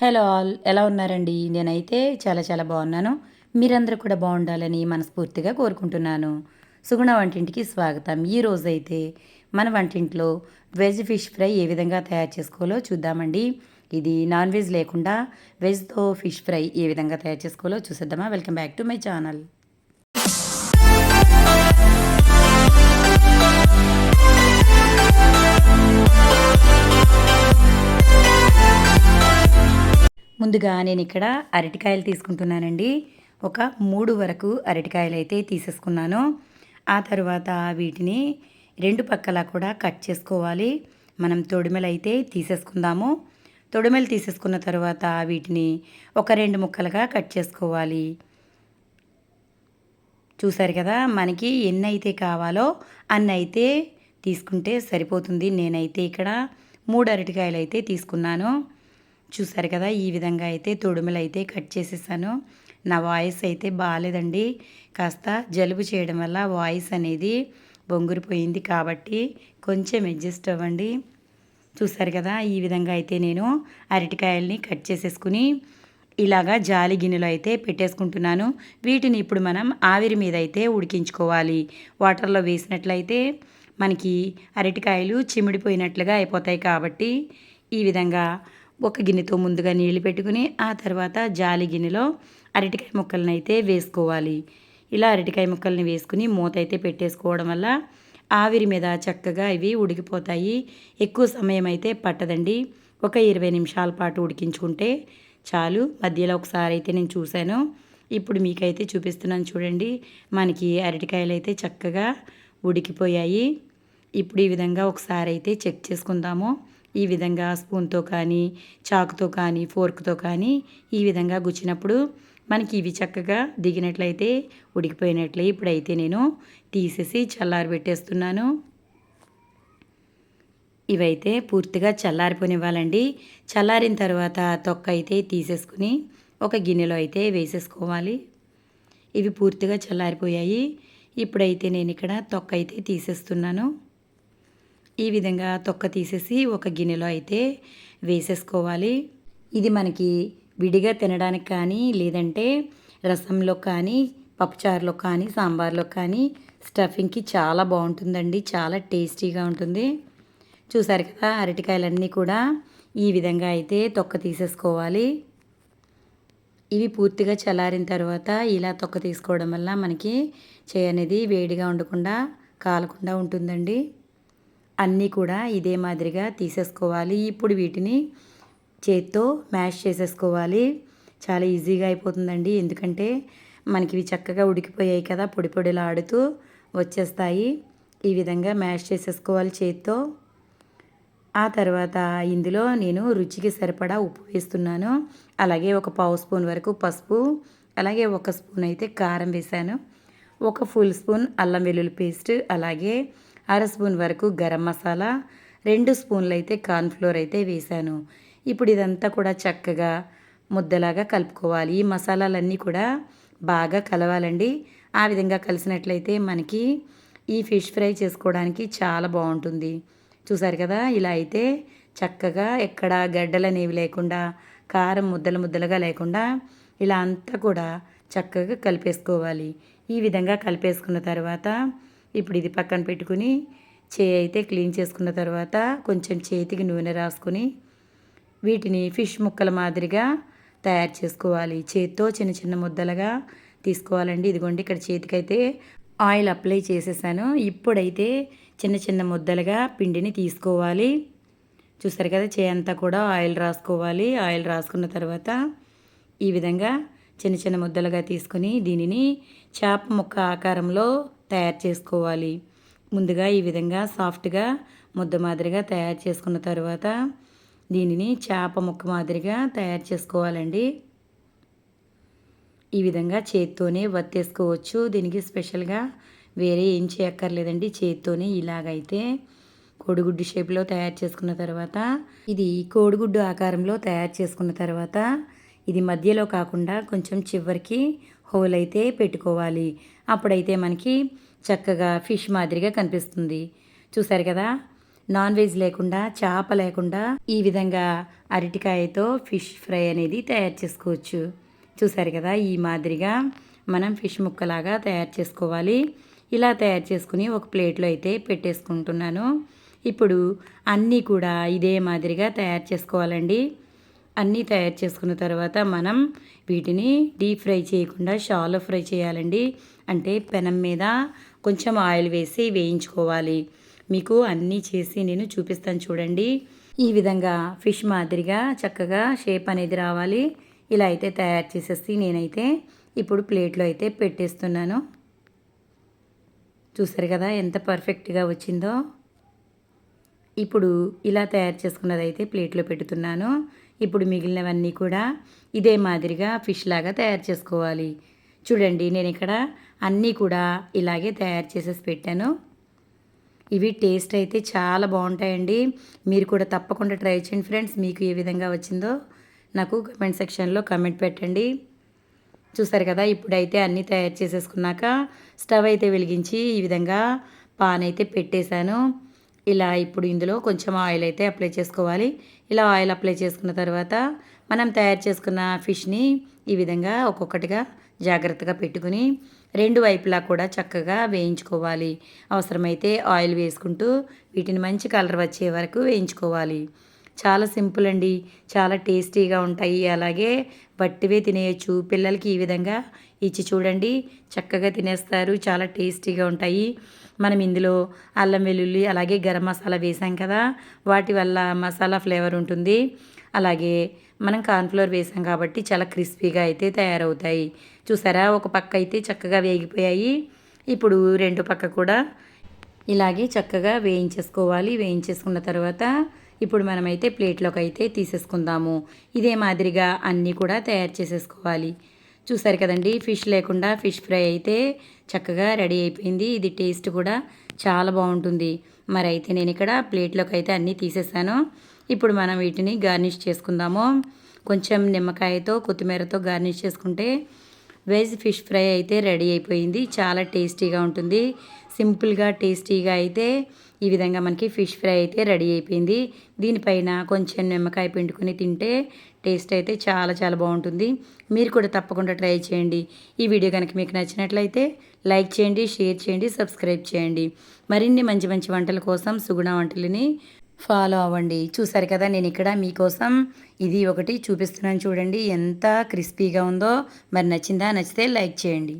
Hello all ఎలా ఉన్నారండి? నేనైతే చాలా చాలా బాగున్నాను. మీరందరూ కూడా బాగుండాలని మనస్ఫూర్తిగా కోరుకుంటున్నాను. సుగుణ వంటింటికి స్వాగతం. ఈరోజైతే మన వంటింట్లో వెజ్ ఫిష్ ఫ్రై ఏ విధంగా తయారు చేసుకోవాలో చూద్దామండి. ఇది నాన్ వెజ్ లేకుండా వెజ్తో ఫిష్ ఫ్రై ఏ విధంగా తయారు చేసుకోవాలో చూసేద్దామా? Welcome back to my channel. ముందుగా నేను ఇక్కడ అరటికాయలు తీసుకుంటున్నానండి. ఒక 3 వరకు అరటికాయలు అయితే తీసేసుకున్నాను. ఆ తర్వాత వీటిని 2 పక్కల కూడా కట్ చేసుకోవాలి. మనం తొడిమెలు అయితే తీసేసుకుందాము. తొడిమెలు తీసేసుకున్న తర్వాత వీటిని ఒక 2 ముక్కలుగా కట్ చేసుకోవాలి. చూసారు కదా, మనకి ఎన్ని అయితే కావాలో అన్ని అయితే తీసుకుంటే సరిపోతుంది. నేనైతే ఇక్కడ 3 అరటికాయలు అయితే తీసుకున్నాను. చూసారు కదా, ఈ విధంగా అయితే తొడుములు అయితే కట్ చేసేసాను. నా వాయిస్ అయితే బాగాలేదండి. కాస్త జలుబు చేయడం వల్ల వాయిస్ అనేది బొంగురిపోయింది కాబట్టి కొంచెం అడ్జస్ట్ అవ్వండి. చూసారు కదా, ఈ విధంగా అయితే నేను అరటికాయల్ని కట్ చేసేసుకుని ఇలాగా జాలి గిన్నెలో అయితే పెట్టేసుకుంటున్నాను. వీటిని ఇప్పుడు మనం ఆవిరి మీద అయితే ఉడికించుకోవాలి. వాటర్లో వేసినట్లయితే మనకి అరటికాయలు చిమిడిపోయినట్లుగా అయిపోతాయి కాబట్టి ఈ విధంగా ఒక గిన్నెతో ముందుగా నీళ్లు పెట్టుకుని ఆ తర్వాత జాలి గిన్నెలో అరటికాయ ముక్కలను అయితే వేసుకోవాలి. ఇలా అరటికాయ ముక్కల్ని వేసుకుని మూత అయితే పెట్టేసుకోవడం వల్ల ఆవిరి మీద చక్కగా ఇవి ఉడికిపోతాయి. ఎక్కువ సమయం అయితే పట్టదండి. ఒక 20 నిమిషాల పాటు ఉడికించుకుంటే చాలు. మధ్యలో ఒకసారి అయితే నేను చూశాను. ఇప్పుడు మీకైతే చూపిస్తున్నాను చూడండి. మనకి అరటికాయలు అయితే చక్కగా ఉడికిపోయాయి. ఇప్పుడు ఈ విధంగా ఒకసారి అయితే చెక్ చేసుకుందాము. ఈ విధంగా స్పూన్తో కానీ చాకుతో కానీ ఫోర్క్తో కానీ ఈ విధంగా గుచ్చినప్పుడు మనకి ఇవి చక్కగా దిగినట్లయితే ఉడికిపోయినట్లే. ఇప్పుడైతే నేను తీసేసి చల్లారి పెట్టేస్తున్నాను. ఇవైతే పూర్తిగా చల్లారిపోనివ్వాలండి. చల్లారిన తర్వాత తొక్క అయితే తీసేసుకుని ఒక గిన్నెలో అయితే వేసేసుకోవాలి. ఇవి పూర్తిగా చల్లారిపోయాయి. ఇప్పుడైతే నేను ఇక్కడ తొక్క అయితే తీసేస్తున్నాను. ఈ విధంగా తొక్క తీసేసి ఒక గిన్నెలో అయితే వేసేసుకోవాలి. ఇది మనకి విడిగా తినడానికి కానీ లేదంటే రసంలో కానీ పప్పుచారులో కానీ సాంబార్లో కానీ స్టఫింగ్కి చాలా బాగుంటుందండి. చాలా టేస్టీగా ఉంటుంది. చూసారు కదా, అరటికాయలన్నీ కూడా ఈ విధంగా అయితే తొక్క తీసేసుకోవాలి. ఇవి పూర్తిగా చల్లారిన తర్వాత ఇలా తొక్క తీసుకోవడం వల్ల మనకి చేయి అనేది వేడిగా ఉండకుండా కాలకుండా ఉంటుందండి. అన్నీ కూడా ఇదే మాదిరిగా తీసేసుకోవాలి. ఇప్పుడు వీటిని చేత్తో మ్యాష్ చేసేసుకోవాలి. చాలా ఈజీగా అయిపోతుందండి. ఎందుకంటే మనకి ఇవి చక్కగా ఉడికిపోయాయి కదా, పొడి పొడిలాడుతూ వచ్చేస్తాయి. ఈ విధంగా మ్యాష్ చేసేసుకోవాలి చేత్తో. ఆ తర్వాత ఇందులో నేను రుచికి సరిపడా ఉప్పు వేస్తున్నాను. అలాగే ఒక పావు స్పూన్ వరకు పసుపు, అలాగే 1 స్పూన్ అయితే కారం వేశాను. 1 ఫుల్ స్పూన్ అల్లం వెల్లుల్లి పేస్ట్, అలాగే 1/2 స్పూన్ వరకు గరం మసాలా, 2 స్పూన్లు అయితే కార్న్ఫ్లోర్ అయితే వేశాను. ఇప్పుడు ఇదంతా కూడా చక్కగా ముద్దలాగా కలుపుకోవాలి. ఈ మసాలాలన్నీ కూడా బాగా కలవాలండి. ఆ విధంగా కలిసినట్లయితే మనకి ఈ ఫిష్ ఫ్రై చేసుకోవడానికి చాలా బాగుంటుంది. చూసారు కదా, ఇలా అయితే చక్కగా ఎక్కడ గడ్డలు అనేవి లేకుండా కారం ముద్దలు ముద్దలుగా లేకుండా ఇలా అంతా కూడా చక్కగా కలిపేసుకోవాలి. ఈ విధంగా కలిపేసుకున్న తర్వాత ఇప్పుడు ఇది పక్కన పెట్టుకుని చేయి అయితే క్లీన్ చేసుకున్న తర్వాత కొంచెం చేతికి నూనె రాసుకుని వీటిని ఫిష్ ముక్కల మాదిరిగా తయారు చేసుకోవాలి. చేతితో చిన్న చిన్న ముద్దలుగా తీసుకోవాలండి. ఇదిగోండి, ఇక్కడ చేతికైతే ఆయిల్ అప్లై చేసేసాను. ఇప్పుడైతే చిన్న చిన్న ముద్దలుగా పిండిని తీసుకోవాలి. చూసారు కదా, చేయి అంతా కూడా ఆయిల్ రాసుకోవాలి. ఆయిల్ రాసుకున్న తర్వాత ఈ విధంగా చిన్న చిన్న ముద్దలుగా తీసుకుని దీనిని చేప ముక్క ఆకారంలో తయారు చేసుకోవాలి. ముందుగా ఈ విధంగా సాఫ్ట్గా ముద్ద మాదిరిగా తయారు చేసుకున్న తర్వాత దీనిని చేప ముక్క మాదిరిగా తయారు చేసుకోవాలండి. ఈ విధంగా చేత్తోనే వత్తేసుకోవచ్చు. దీనికి స్పెషల్గా వేరే ఏం చేయక్కర్లేదండి. చేత్తోనే ఇలాగైతే కోడిగుడ్డు షేప్లో తయారు చేసుకున్న తర్వాత ఇది కోడిగుడ్డు ఆకారంలో తయారు చేసుకున్న తర్వాత ఇది మధ్యలో కాకుండా కొంచెం చివరికి హోల్ అయితే పెట్టుకోవాలి. అప్పుడైతే మనకి చక్కగా ఫిష్ మాదిరిగా కనిపిస్తుంది. చూసారు కదా, నాన్ వెజ్ లేకుండా, చేప లేకుండా ఈ విధంగా అరటికాయతో ఫిష్ ఫ్రై అనేది తయారు చేసుకోవచ్చు. చూసారు కదా, ఈ మాదిరిగా మనం ఫిష్ ముక్కలాగా తయారు చేసుకోవాలి. ఇలా తయారు చేసుకుని ఒక ప్లేట్లో అయితే పెట్టేసుకుంటున్నాను. ఇప్పుడు అన్నీ కూడా ఇదే మాదిరిగా తయారు చేసుకోవాలండి. అన్నీ తయారు చేసుకున్న తర్వాత మనం వీటిని డీప్ ఫ్రై చేయకుండా షాలో ఫ్రై చేయాలండి. అంటే పెనం మీద కొంచెం ఆయిల్ వేసి వేయించుకోవాలి. మీకు అన్నీ చేసి నేను చూపిస్తాను చూడండి. ఈ విధంగా ఫిష్ మాదిరిగా చక్కగా షేప్ అనేది రావాలి. ఇలా అయితే తయారు చేసేసి నేనైతే ఇప్పుడు ప్లేట్లో అయితే పెట్టేస్తున్నాను. చూసారు కదా ఎంత పర్ఫెక్ట్గా వచ్చిందో. ఇప్పుడు ఇలా తయారు చేసుకున్నదైతే ప్లేట్లో పెడుతున్నాను. ఇప్పుడు మిగిలినవన్నీ కూడా ఇదే మాదిరిగా ఫిష్ లాగా తయారు చేసుకోవాలి. చూడండి, నేను ఇక్కడ అన్నీ కూడా ఇలాగే తయారు చేసేసి పెట్టాను. ఇవి టేస్ట్ అయితే చాలా బాగుంటాయండి. మీరు కూడా తప్పకుండా ట్రై చేయండి ఫ్రెండ్స్. మీకు ఏ విధంగా వచ్చిందో నాకు కమెంట్ సెక్షన్లో కమెంట్ పెట్టండి. చూసారు కదా, ఇప్పుడైతే అన్నీ తయారు చేసేసుకున్నాక స్టవ్ అయితే వెలిగించి ఈ విధంగా పాన్ అయితే పెట్టేశాను. ఇలా ఇప్పుడు ఇందులో కొంచెం ఆయిల్ అయితే అప్లై చేసుకోవాలి. ఇలా ఆయిల్ అప్లై చేసుకున్న తర్వాత మనం తయారు చేసుకున్న ఫిష్ని ఈ విధంగా ఒక్కొక్కటిగా జాగ్రత్తగా పెట్టుకుని రెండు వైపులా కూడా చక్కగా వేయించుకోవాలి. అవసరమైతే ఆయిల్ వేసుకుంటూ వీటిని మంచి కలర్ వచ్చే వరకు వేయించుకోవాలి. చాలా సింపుల్ అండి, చాలా టేస్టీగా ఉంటాయి. అలాగే వట్టివే తినేయచ్చు. పిల్లలకి ఈ విధంగా ఇచ్చి చూడండి, చక్కగా తినేస్తారు. చాలా టేస్టీగా ఉంటాయి. మనం ఇందులో అల్లం వెల్లుల్లి అలాగే గరం మసాలా వేసాం కదా, వాటి వల్ల మసాలా ఫ్లేవర్ ఉంటుంది. అలాగే మనం కార్న్ఫ్లోర్ వేసాం కాబట్టి చాలా క్రిస్పీగా అయితే తయారవుతాయి. చూసారా, ఒక పక్క అయితే చక్కగా వేగిపోయాయి. ఇప్పుడు రెండు పక్క కూడా ఇలాగే చక్కగా వేయించేసుకోవాలి. వేయించేసుకున్న తర్వాత ఇప్పుడు మనమైతే ప్లేట్లోకి అయితే తీసేసుకుందాము. ఇదే మాదిరిగా అన్నీ కూడా తయారు చేసేసుకోవాలి. చూసారు కదండి, ఫిష్ లేకుండా ఫిష్ ఫ్రై అయితే చక్కగా రెడీ అయిపోయింది. ఇది టేస్ట్ కూడా చాలా బాగుంటుంది. మరి అయితే నేను ఇక్కడ ప్లేట్లోకి అయితే అన్నీ తీసేసాను. ఇప్పుడు మనం వీటిని గార్నిష్ చేసుకుందాము. కొంచెం నిమ్మకాయతో కొత్తిమీరతో గార్నిష్ చేసుకుంటే వెజ్ ఫిష్ ఫ్రై అయితే రెడీ అయిపోయింది. చాలా టేస్టీగా ఉంటుంది. సింపుల్గా టేస్టీగా అయితే ఈ విధంగా మనకి ఫిష్ ఫ్రై అయితే రెడీ అయిపోయింది. దీనిపైన కొంచెం నిమ్మకాయ పిండుకొని తింటే టేస్ట్ అయితే చాలా చాలా బాగుంటుంది. మీరు కూడా తప్పకుండా ట్రై చేయండి. ఈ వీడియో కనుక మీకు నచ్చినట్లయితే లైక్ చేయండి, షేర్ చేయండి, సబ్స్క్రైబ్ చేయండి. మరిన్ని మంచి మంచి వంటల కోసం సుగుణ వంటలని ఫాలో అవ్వండి. చూసారు కదా, నేను ఇక్కడ మీకోసం ఇది ఒకటి చూపిస్తున్నాను చూడండి, ఎంత క్రిస్పీగా ఉందో. మరి నచ్చిందా? నచ్చితే లైక్ చేయండి.